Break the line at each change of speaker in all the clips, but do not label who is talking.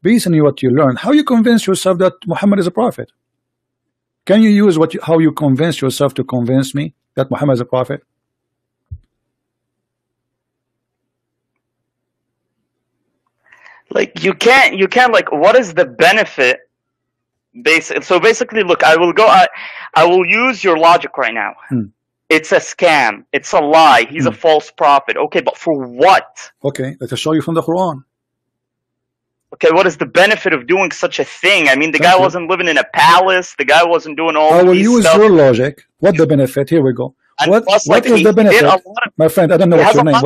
based on what you learn, how you convince yourself that Muhammad is a prophet? Can you use how you convince yourself to convince me that Muhammad is a prophet?
Like you can't like, what is the benefit? So basically, look, I will use your logic right now. It's a scam. It's a lie. He's a false prophet. Okay, but for what?
Okay, let us show you from the Quran.
Okay, what is the benefit of doing such a thing? I mean, the guy wasn't living in a palace. The guy wasn't doing all.
I will use your logic. What the benefit? Here we go. What is the benefit, my friend? I don't know what's your name.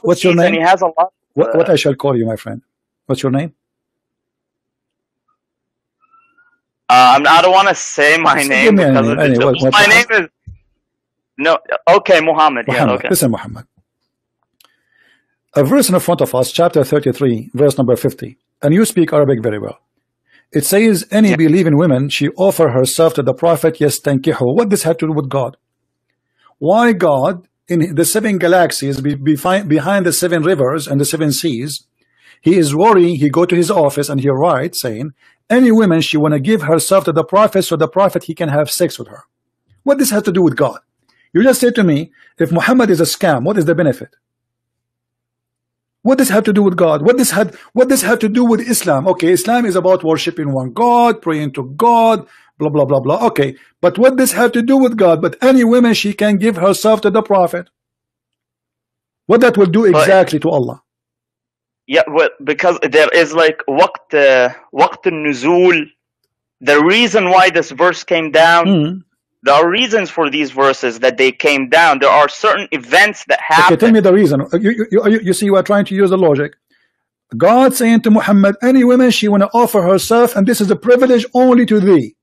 What's your name?
He has a lot.
What I shall call you, my friend? What's your name?
I don't want to say my name because my name is okay, Muhamed. Yeah, okay.
Listen, Muhammad. A verse in front of us, chapter 33, verse number 50, and you speak Arabic very well. It says, any believing woman, she offer herself to the prophet, yes, tankihu. What does have to do with God? Why God, in the 7 galaxies, behind the 7 rivers and the 7 seas, he is worrying, he go to his office and he writes, saying, any woman, she want to give herself to the prophet, so the prophet, he can have sex with her. What does have to do with God? You just said to me, if Muhammad is a scam, what is the benefit? What does have to do with God? What does have to do with Islam? Okay, Islam is about worshiping one God, praying to God, blah blah blah blah. Okay, but what does have to do with God? But any woman, she can give herself to the prophet. What that will do exactly to Allah?
Yeah, well, because there is like waqt nuzul. The reason why this verse came down. There are reasons for these verses that they came down. There are certain events that happen.
Okay, tell me the reason. You see, you are trying to use the logic. God saying to Muhammad, any woman, she want to offer herself, and this is a privilege only to thee.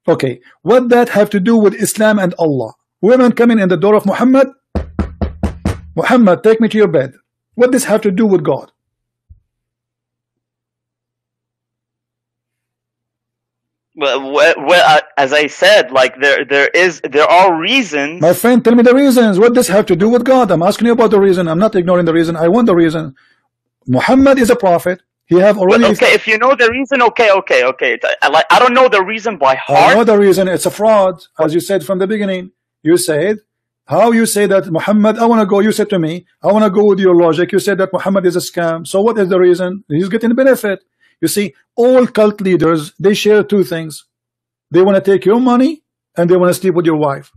Okay, what that have to do with Islam and Allah? Women coming in the door of Muhammad, Muhammad, take me to your bed. What does have to do with God?
Well, as I said, like there are reasons.
My friend, tell me the reasons. What does have to do with God? I'm asking you about the reason. I'm not ignoring the reason. I want the reason. Muhammad is a prophet. He have already.
Okay, if you know the reason, okay. I don't know the reason by heart.
I know the reason. It's a fraud, as you said from the beginning. You said, how you say that Muhammad? I want to go. You said to me, I want to go with your logic. You said that Muhammad is a scam. So what is the reason? He's getting benefit. You see, all cult leaders, they share 2 things. They want to take your money and they want to sleep with your wife.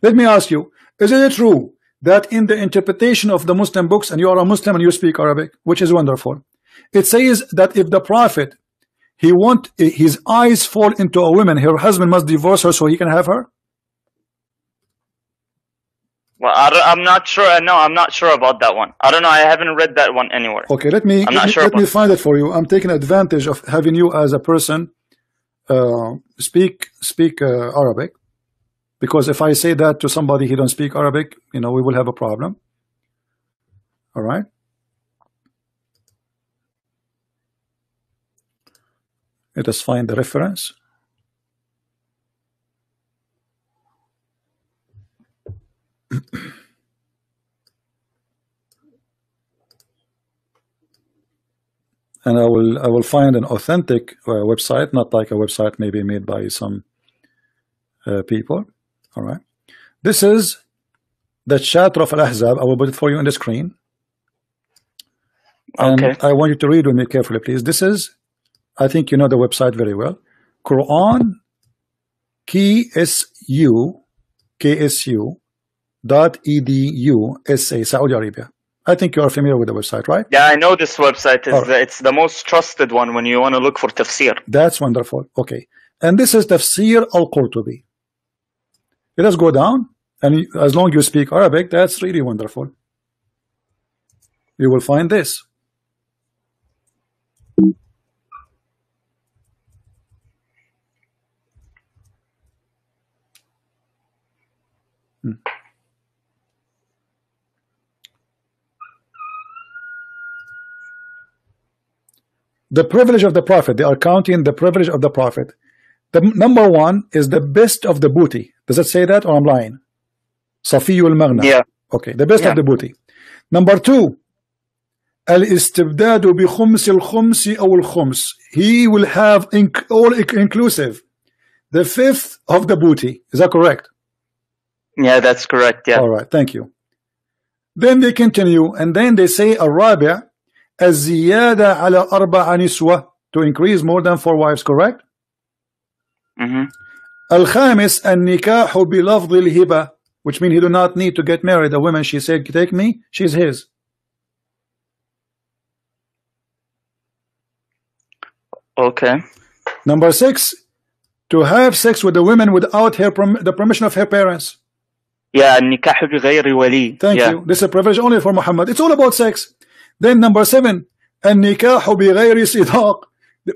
Let me ask you, is it true that in the interpretation of the Muslim books, and you are a Muslim and you speak Arabic, which is wonderful, it says that if the prophet, he want his eyes fall into a woman, her husband must divorce her so he can have her?
Well, I'm not sure. No, I'm not sure about that one. I don't know. I haven't read that one anywhere.
Okay, let me find it for you. I'm taking advantage of having you as a person speak Arabic, because if I say that to somebody he don't speak Arabic, we will have a problem. All right. Let us find the reference. And I will find an authentic website, not like a website maybe made by some people. All right, this is the chapter of Al-Ahzab. I will put it for you on the screen, and I want you to read with me carefully, please. This is, I think you know the website very well, Quran KSU.edu SA, Saudi Arabia. I think you are familiar with the website, right?
Yeah, I know this website. It's the most trusted one when you want to look for tafsir.
That's wonderful. Okay, and this is Tafsir al-Qurtubi. Let us go down, and as long as you speak Arabic, that's really wonderful. You will find this. The privilege of the Prophet. They are counting the privilege of the Prophet. The number 1 is the best of the booty. Does it say that, or I'm lying? Safiyul Maghna.
Yeah.
Okay, the best of the booty. Number 2, الاستبداد بخمس الخمس أو الخمس. He will have all inclusive the fifth of the booty. Is that correct?
Yeah, that's correct. Yeah.
All right, thank you. Then they continue, and then they say الرابع الزيادة على أربع نسوة, to increase more than 4 wives, correct? الخامس النكاح بلفظ الهبة, which means he do not need to get married. A woman, she said, take me, she's his.
Okay.
Number 6, to have sex with the women without the permission of her parents.
Yeah, النكاح بغير ولي.
Thank you. This is a privilege only for Muhammad. It's all about sex. Then number 7, النكاح بغير صداق,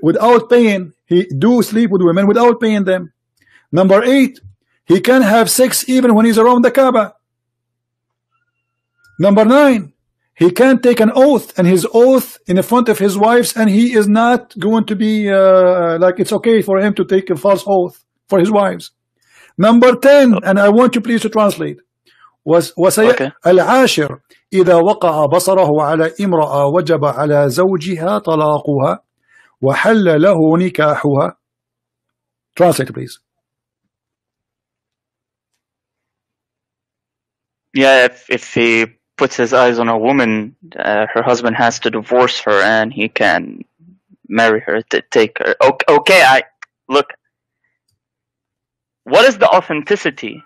without paying. He do sleep with women without paying them. Number 8, he can have sex even when he's around the Kaaba. Number 9, he can take an oath, and his oath in the front of his wives, and he is not going to be like it's okay for him to take a false oath for his wives. Number 10, and I want you please to translate, العاشر إذا وقع بصره على امرأة وجب على زوجها طلاقها وحل له نكاحها. Translate please.
Yeah, if he puts his eyes on a woman, her husband has to divorce her, and he can marry her, to take her. Okay, look. What is the authenticity?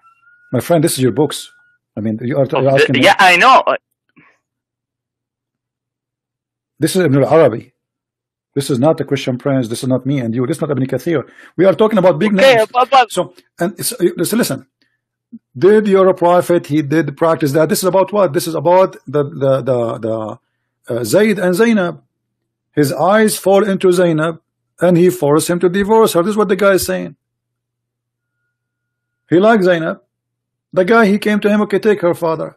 My friend, this is your books. I mean, you're asking me.
Yeah, I know.
This is Ibn al-Arabi. This is not the Christian Prince. This is not me and you. This is not Ibn Kathir. We are talking about big names. So, and listen. Did your prophet, he did practice that? This is about what? This is about the Zayd and Zainab. His eyes fall into Zainab, and he forced him to divorce her. This is what the guy is saying. He liked Zainab. The guy, he came to him, okay, take her father.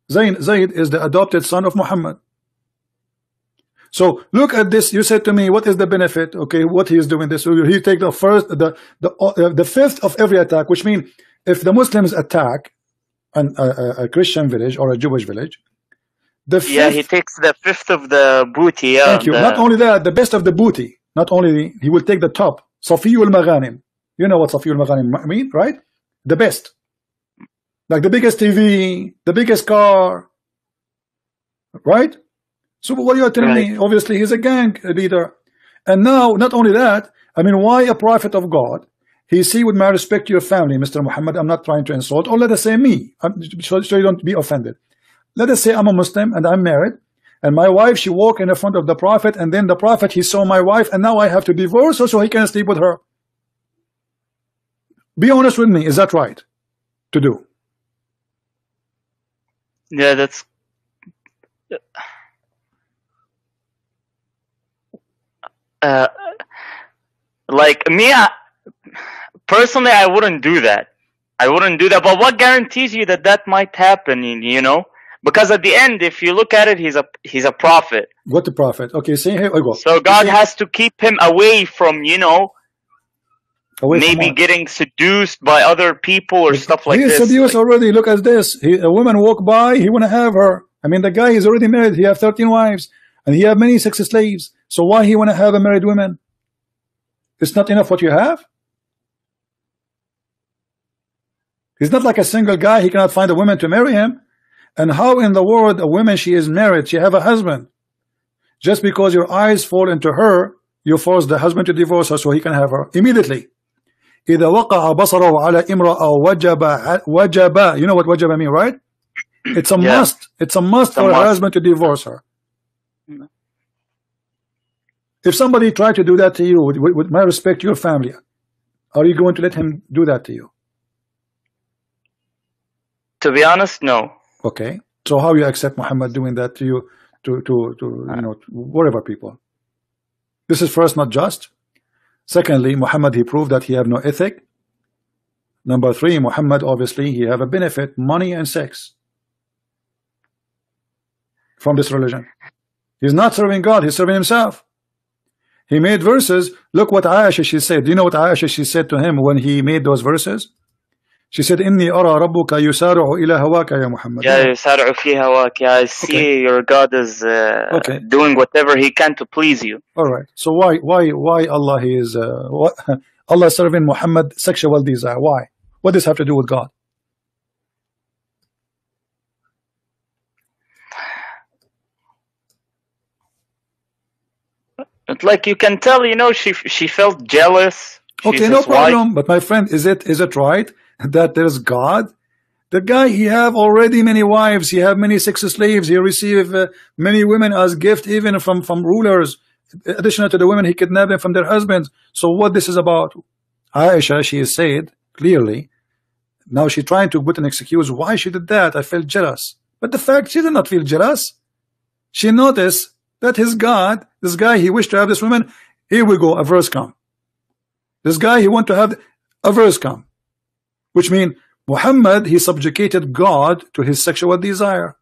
Zayd is the adopted son of Muhammad. So look at this. You said to me, what is the benefit? Okay, what he is doing this. So he take the first, the fifth of every attack, which means if the Muslims attack a Christian village or a Jewish village, the fifth,
he takes the fifth of the booty. Yeah,
thank you. Not only that, the best of the booty. Not only he will take the top. Safiyul Maghanim. You know what Safiyul Maghanim mean, right? The best. Like the biggest TV, the biggest car. Right? So what are you telling me? Obviously, he's a gang leader. And now, not only that, I mean, why a prophet of God? He see, with my respect to your family, Mr. Muhammad, I'm not trying to insult, or let us say me, so you don't be offended. Let us say I'm a Muslim and I'm married, and my wife, she walked in the front of the prophet, and then the prophet, he saw my wife, and now I have to divorce her so he can sleep with her. Be honest with me, is that right to do?
Yeah, that's... like me, personally, I wouldn't do that. I wouldn't do that. But what guarantees you that that might happen? You know, because at the end, if you look at it, he's a prophet.
What the prophet? Okay, see here we go.
So God has to keep him away from, you know, maybe getting seduced by other people or stuff like this.
He is seduced already. Look at this. A woman walk by, he want to have her. I mean, the guy is already married. He have 13 wives, and he have many sex slaves. So why he want to have a married woman? It's not enough what you have? He's not like a single guy. He cannot find a woman to marry him. And how in the world a woman, she is married, she have a husband? Just because your eyes fall into her, you force the husband to divorce her so he can have her immediately. إذا وقع بصره على امرأة وجب. You know what wajaba mean, right? It's a must. It's a must for a husband to divorce her. If somebody tried to do that to you, with my respect to your family, are you going to let him do that to you?
To be honest, no.
Okay. So how you accept Muhammad doing that to you, to you know, whatever people? This is first not just. Secondly, Muhammad, he proved that he have no ethic. Number 3, Muhammad, obviously, he have a benefit, money and sex from this religion. He's not serving God, he's serving himself. He made verses. Look what Aisha, she said. Do you know what Aisha, she said to him when he made those verses? She said, إني أرى ربك يسارع إلى هواك يا محمد.
Yeah, يسارع في هواك. Yeah, I see your God is doing whatever he can to please you.
All right. So why Allah is Allah serving Muhammad sexual desire? Why? What does this have to do with God?
It's like you can tell, you know, she felt jealous.
Okay, no problem. But my friend, is it right that there's God? The guy, he have already many wives, he have many sex slaves, he receive many women as gift, even from rulers, additional to the women he kidnapped from their husbands. So what this is about? Aisha, she is said clearly, now she trying to put an excuse why she did that. I felt jealous. But the fact, she did not feel jealous. She noticed that his God, this guy, he wished to have this woman. Here we go, a verse come. This guy, he want to have a verse come, which means Muhammad, he subjugated God to his sexual desire.